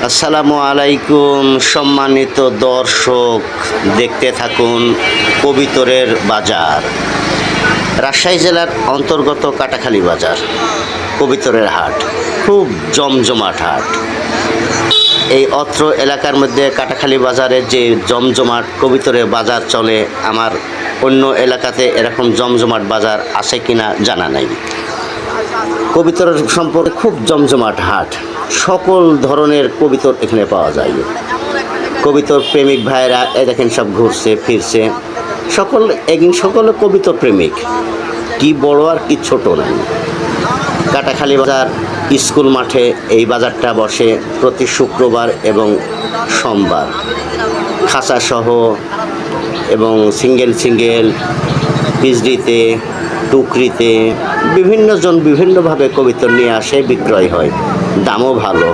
আসসালামু আলাইকুম সম্মানিত দর্শক, দেখতে থাকুন কবিতরের বাজার। রাজশাহী জেলার অন্তর্গত কাটাখালী বাজার, কবিতরের হাট, খুব জমজমাট হাট। এই অত্র এলাকার মধ্যে কাটাখালী বাজারে যে জমজমাট কবিতরের বাজার চলে, আমার অন্য এলাকাতে এরকম জমজমাট বাজার আছে কিনা জানা নাই। কবিতর সম্পর্কে খুব জমজমাট হাট, সকল ধরনের কবিতর এখানে পাওয়া যায়। কবিতর প্রেমিক ভাইরা দেখেন সব ঘুরছে ফিরছে, সকল কবিতর প্রেমিক, কি বড় আর কি ছোট নাই। কাটাখালী বাজার স্কুল মাঠে এই বাজারটা বসে প্রতি শুক্রবার এবং সোমবার। খাঁচাসহ এবং সিঙ্গেল পিজড়িতে, টুকরিতে বিভিন্নজন বিভিন্নভাবে কবিতর নিয়ে আসে, বিক্রয় হয়, দামও ভালো।